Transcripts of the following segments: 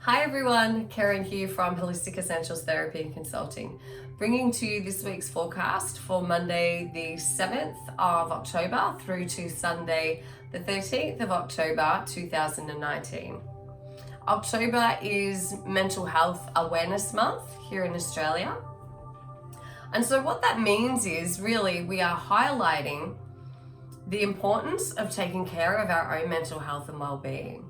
Hi everyone, Karen here from Holistic Essentials Therapy and Consulting, bringing to you this week's forecast for Monday the 7th of October through to Sunday the 13th of October 2019. October is Mental Health Awareness Month here in Australia. And so what that means is really we are highlighting the importance of taking care of our own mental health and well-being.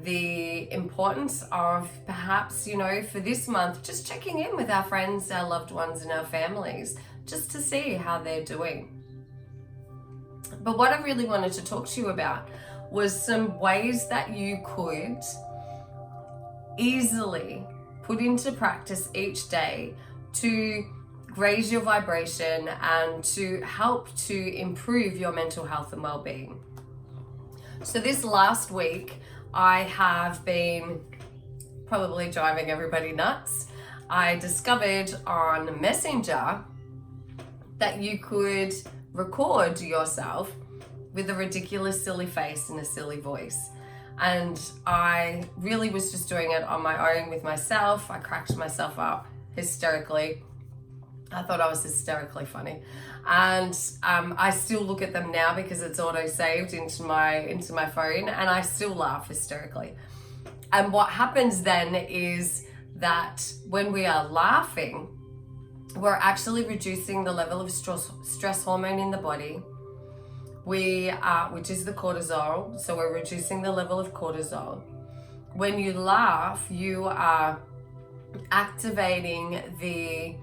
The importance of perhaps, for this month, just checking in with our friends, our loved ones, and our families, just to see how they're doing. But what I really wanted to talk to you about was some ways that you could easily put into practice each day to raise your vibration and to help to improve your mental health and well-being. So this last week, I have been probably driving everybody nuts. I discovered on Messenger that you could record yourself with a ridiculous silly face and a silly voice. And I really was just doing it on my own with myself. I cracked myself up hysterically. I thought I was hysterically funny. And I still look at them now because it's auto-saved into my phone, and I still laugh hysterically. And what happens then is that when we are laughing, we're actually reducing the level of stress hormone in the body, which is the cortisol. So we're reducing the level of cortisol. When you laugh, you are activating the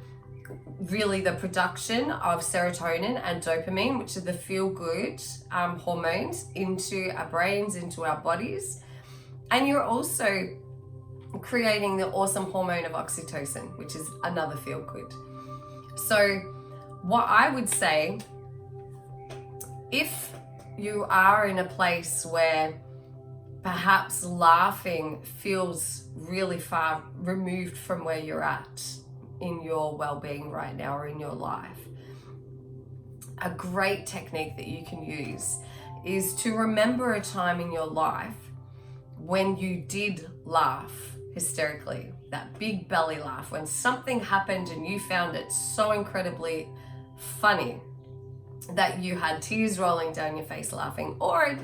production of serotonin and dopamine, which are the feel-good hormones, into our brains, into our bodies. And you're also creating the awesome hormone of oxytocin, which is another feel-good. So what I would say, if you are in a place where perhaps laughing feels really far removed from where you're at in your well-being right now or in your life, a great technique that you can use is to remember a time in your life when you did laugh hysterically, that big belly laugh, when something happened and you found it so incredibly funny that you had tears rolling down your face laughing, or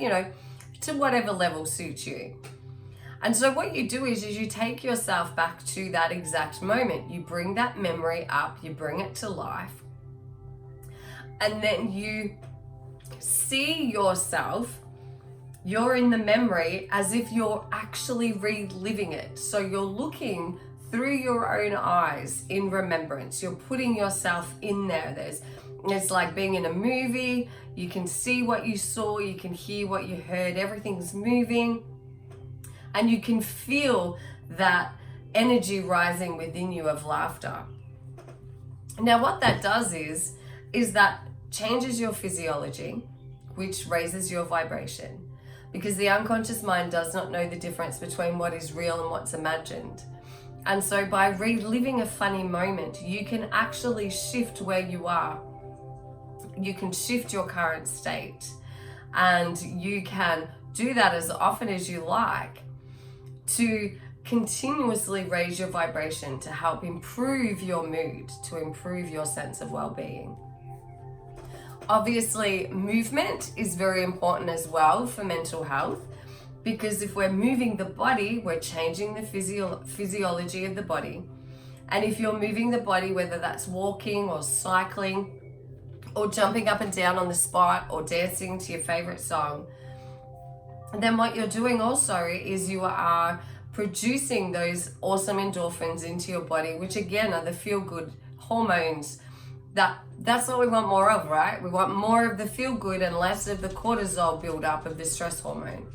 to whatever level suits you. And so what you do is you take yourself back to that exact moment. You bring that memory up, you bring it to life, and then you see yourself, you're in the memory as if you're actually reliving it. So you're looking through your own eyes in remembrance. You're putting yourself in there. It's like being in a movie. You can see what you saw, you can hear what you heard, everything's moving. And you can feel that energy rising within you of laughter. Now, what that does is that changes your physiology, which raises your vibration, because the unconscious mind does not know the difference between what is real and what's imagined. And so by reliving a funny moment, you can actually shift where you are. You can shift your current state, and you can do that as often as you like, to continuously raise your vibration, to help improve your mood, to improve your sense of well-being. Obviously, movement is very important as well for mental health, because if we're moving the body, we're changing the physiology of the body. And if you're moving the body, whether that's walking or cycling or jumping up and down on the spot or dancing to your favorite song, then what you're doing also is you are producing those awesome endorphins into your body, which again are the feel-good hormones. That's what we want more of, right? We want more of the feel-good and less of the cortisol buildup of the stress hormone.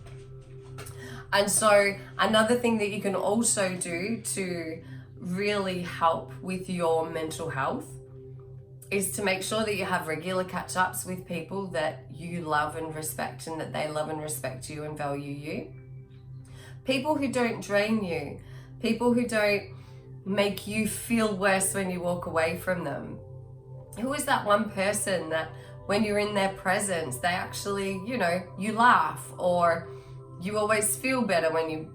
And so another thing that you can also do to really help with your mental health is to make sure that you have regular catch-ups with people that you love and respect, and that they love and respect you and value you. People who don't drain you, people who don't make you feel worse when you walk away from them. Who is that one person that when you're in their presence, they actually, you laugh, or you always feel better when you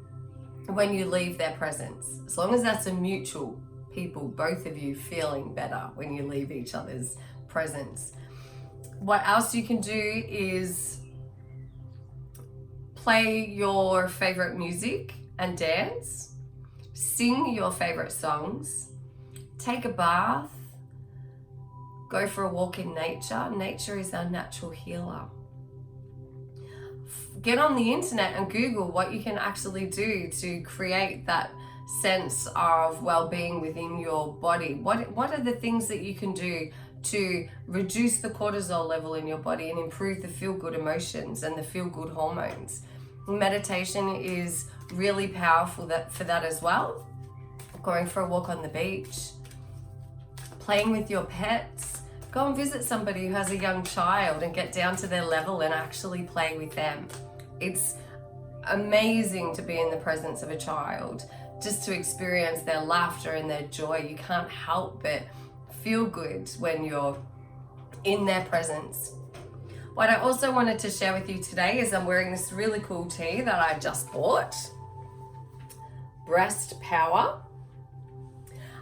when you leave their presence. As long as that's a mutual, people, both of you feeling better when you leave each other's presence. What else you can do is play your favorite music and dance, sing your favorite songs, take a bath, go for a walk in nature. Nature is our natural healer. Get on the internet and Google what you can actually do to create that sense of well-being within your body. What are the things that you can do to reduce the cortisol level in your body and improve the feel-good emotions and the feel-good hormones? Meditation is really powerful for that as well. Going for a walk on the beach, playing with your pets. Go and visit somebody who has a young child and get down to their level and actually play with them. It's amazing to be in the presence of a child, just to experience their laughter and their joy. You can't help but feel good when you're in their presence. What I also wanted to share with you today is I'm wearing this really cool tee that I just bought. Breast Power.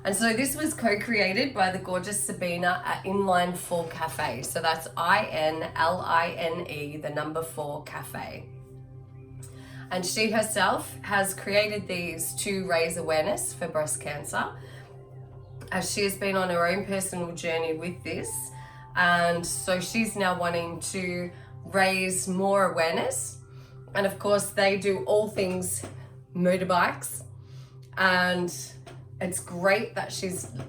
And so this was co-created by the gorgeous Sabina at Inline 4 Cafe. So that's INLINE, the number 4 cafe. And she herself has created these to raise awareness for breast cancer, as she has been on her own personal journey with this. And so she's now wanting to raise more awareness. And of course, they do all things motorbikes. And it's great that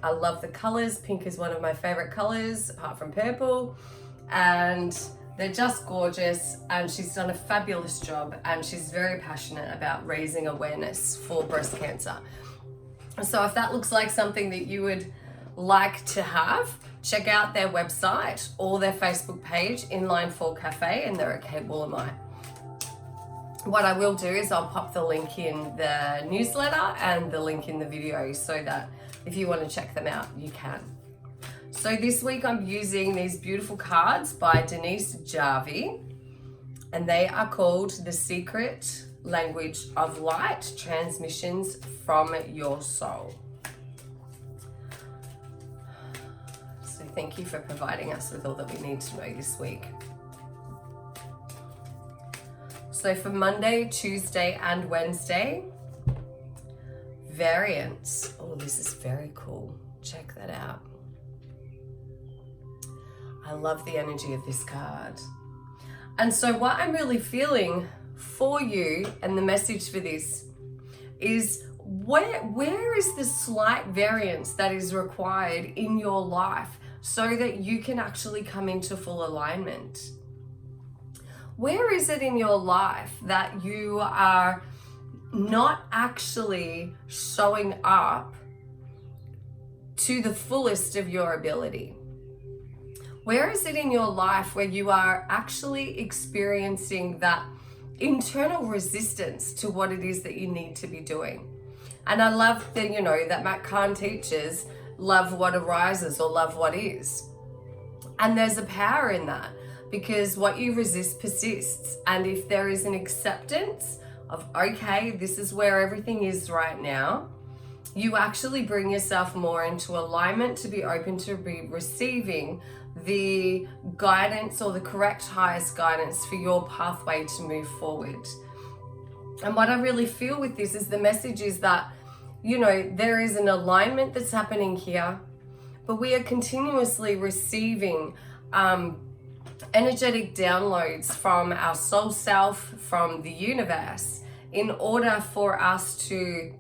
I love the colors. Pink is one of my favorite colors, apart from purple. And they're just gorgeous. And she's done a fabulous job. And she's very passionate about raising awareness for breast cancer. So if that looks like something that you would like to have, check out their website or their Facebook page, Inline 4 Cafe, and they're at Cape Woolamite. What I will do is I'll pop the link in the newsletter and the link in the video so that if you want to check them out, you can. So this week I'm using these beautiful cards by Denise Jarvie, and they are called The Secret Language of Light, Transmissions from Your Soul. So thank you for providing us with all that we need to know this week. So for Monday, Tuesday, and Wednesday, Variance. Oh, this is very cool. Check that out. I love the energy of this card. And so what I'm really feeling for you, and the message for this, is where is the slight variance that is required in your life so that you can actually come into full alignment? Where is it in your life that you are not actually showing up to the fullest of your ability? Where is it in your life where you are actually experiencing that internal resistance to what it is that you need to be doing? And I love that, that Matt Kahn teaches, love what arises or love what is. And there's a power in that, because what you resist persists. And if there is an acceptance of, okay, this is where everything is right now, you actually bring yourself more into alignment to be open to be receiving the guidance or the correct highest guidance for your pathway to move forward. And what I really feel with this is the message is that, there is an alignment that's happening here, but we are continuously receiving energetic downloads from our soul self, from the universe, in order for us to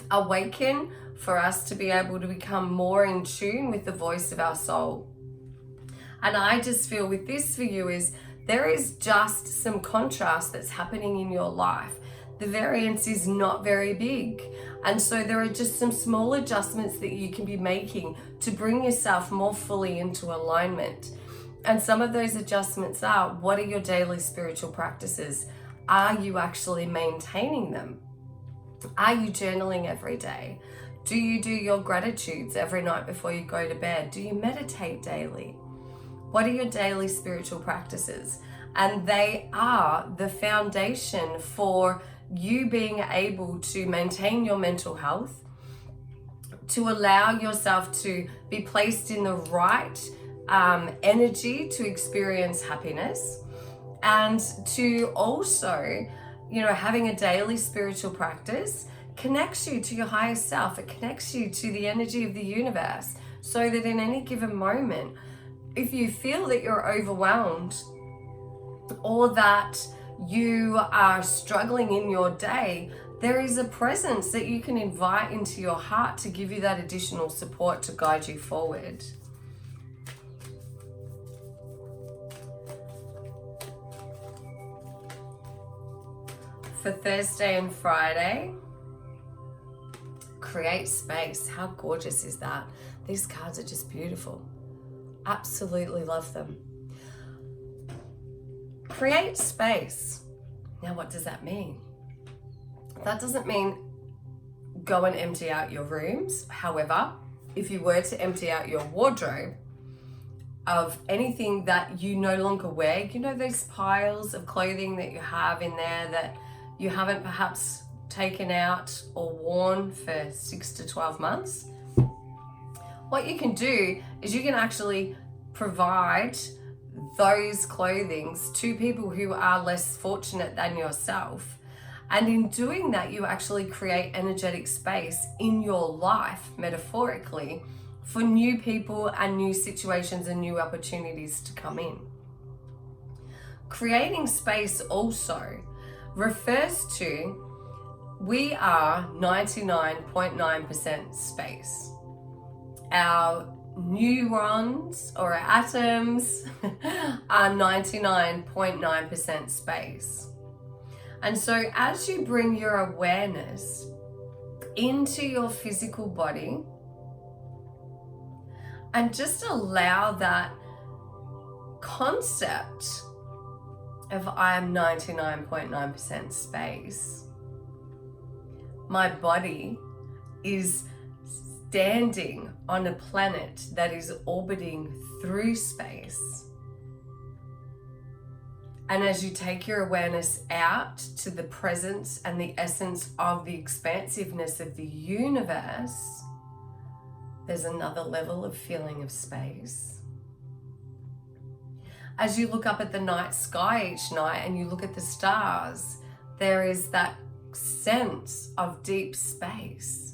awaken, for us to be able to become more in tune with the voice of our soul. And I just feel with this for you is there is just some contrast that's happening in your life. The variance is not very big. And so there are just some small adjustments that you can be making to bring yourself more fully into alignment. And some of those adjustments are, what are your daily spiritual practices? Are you actually maintaining them? Are you journaling every day? Do you do your gratitudes every night before you go to bed? Do you meditate daily? What are your daily spiritual practices? And they are the foundation for you being able to maintain your mental health, to allow yourself to be placed in the right energy to experience happiness, and to also, having a daily spiritual practice connects you to your higher self. It connects you to the energy of the universe, so that in any given moment, if you feel that you're overwhelmed or that you are struggling in your day, there is a presence that you can invite into your heart to give you that additional support to guide you forward. For Thursday and Friday, create space. How gorgeous is that? These cards are just beautiful. Absolutely love them. Create space. Now, what does that mean? That doesn't mean go and empty out your rooms. However, if you were to empty out your wardrobe of anything that you no longer wear, those piles of clothing that you have in there that you haven't perhaps taken out or worn for 6 to 12 months, what you can do is you can actually provide those clothings to people who are less fortunate than yourself. And in doing that, you actually create energetic space in your life, metaphorically, for new people and new situations and new opportunities to come in. Creating space also refers to, we are 99.9% space. Our neurons or atoms are 99.9% space. And so as you bring your awareness into your physical body and just allow that concept of I am 99.9% space, my body is standing on a planet that is orbiting through space. And as you take your awareness out to the presence and the essence of the expansiveness of the universe, there's another level of feeling of space. As you look up at the night sky each night and you look at the stars, there is that sense of deep space.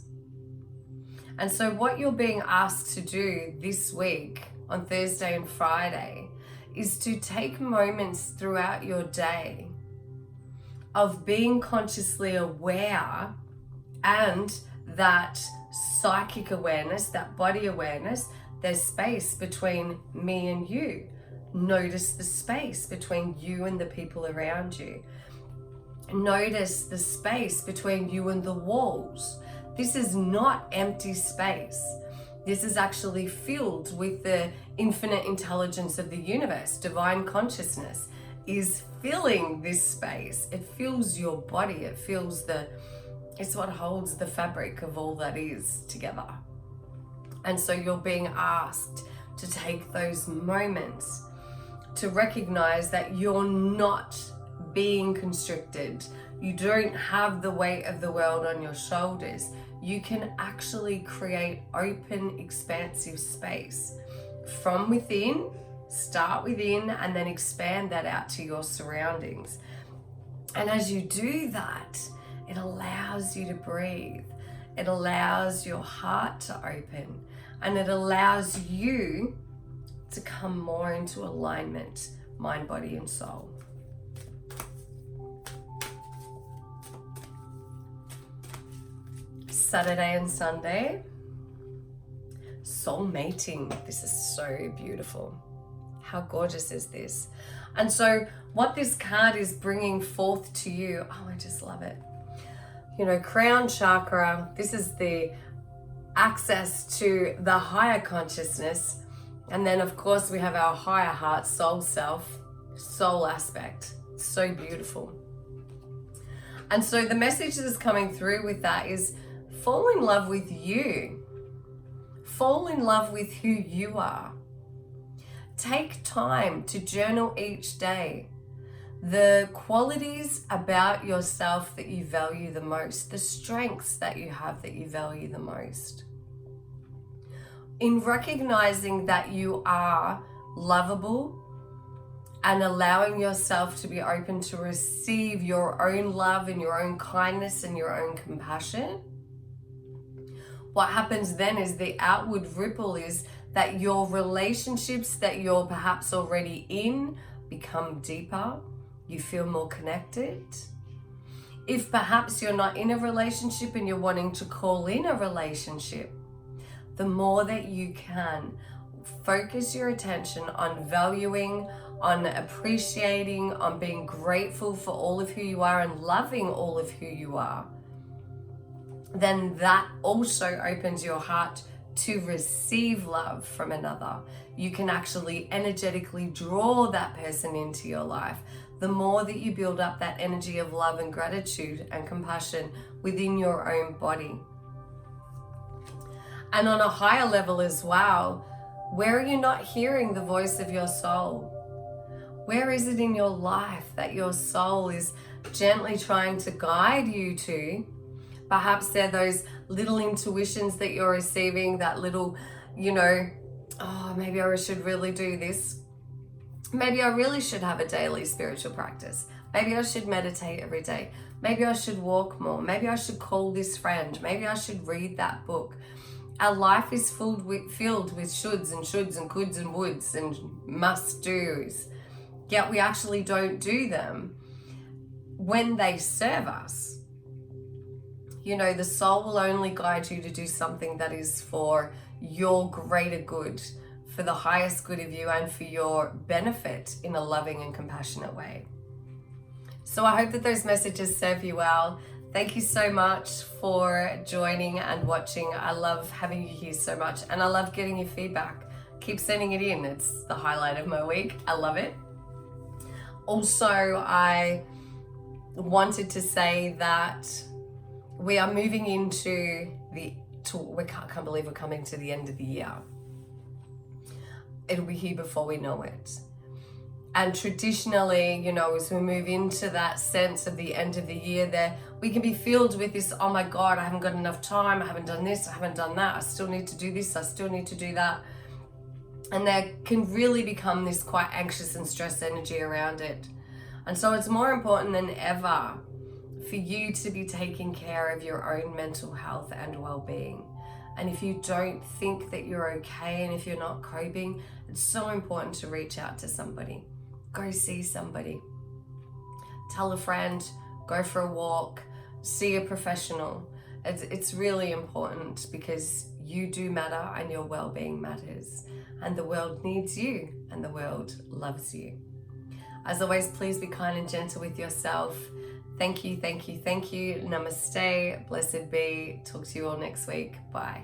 And so what you're being asked to do this week on Thursday and Friday is to take moments throughout your day of being consciously aware, and that psychic awareness, that body awareness, there's space between me and you. Notice the space between you and the people around you. Notice the space between you and the walls. This is not empty space. This is actually filled with the infinite intelligence of the universe. Divine consciousness is filling this space. It fills your body. It's what holds the fabric of all that is together. And so you're being asked to take those moments to recognize that you're not being constricted. You don't have the weight of the world on your shoulders. You can actually create open, expansive space from within, start within, and then expand that out to your surroundings. And as you do that, it allows you to breathe. It allows your heart to open, and it allows you to come more into alignment, mind, body, and soul. Saturday and Sunday, soul mating. This is so beautiful. How gorgeous is this? And so what this card is bringing forth to you, I just love it. Crown chakra, this is the access to the higher consciousness. And then of course we have our higher heart, soul self, soul aspect. So beautiful. And so the message that's coming through with that is fall in love with you. Fall in love with who you are. Take time to journal each day. the qualities about yourself that you value the most, the strengths that you have that you value the most. In recognizing that you are lovable and allowing yourself to be open to receive your own love and your own kindness and your own compassion, what happens then is the outward ripple is that your relationships that you're perhaps already in become deeper. You feel more connected. If perhaps you're not in a relationship and you're wanting to call in a relationship, the more that you can focus your attention on valuing, on appreciating, on being grateful for all of who you are and loving all of who you are, then that also opens your heart to receive love from another. You can actually energetically draw that person into your life. The more that you build up that energy of love and gratitude and compassion within your own body. And on a higher level as well, where are you not hearing the voice of your soul? Where is it in your life that your soul is gently trying to guide you to? Perhaps they're those little intuitions that you're receiving, that little, oh, maybe I should really do this. Maybe I really should have a daily spiritual practice. Maybe I should meditate every day. Maybe I should walk more. Maybe I should call this friend. Maybe I should read that book. Our life is filled with shoulds and coulds and woulds and must do's. Yet we actually don't do them when they serve us. The soul will only guide you to do something that is for your greater good, for the highest good of you and for your benefit in a loving and compassionate way. So I hope that those messages serve you well. Thank you so much for joining and watching. I love having you here so much, and I love getting your feedback. Keep sending it in. It's the highlight of my week. I love it. Also, I wanted to say that we are moving into I can't believe we're coming to the end of the year. It'll be here before we know it. And traditionally, as we move into that sense of the end of the year, there we can be filled with this, oh my God, I haven't got enough time, I haven't done this, I haven't done that, I still need to do this, I still need to do that. And there can really become this quite anxious and stressed energy around it. And so it's more important than ever for you to be taking care of your own mental health and well-being. And if you don't think that you're okay and if you're not coping, it's so important to reach out to somebody. Go see somebody. Tell a friend, go for a walk, see a professional. It's really important because you do matter and your well-being matters. And the world needs you and the world loves you. As always, please be kind and gentle with yourself. Thank you, thank you, thank you. Namaste, blessed be. Talk to you all next week. Bye.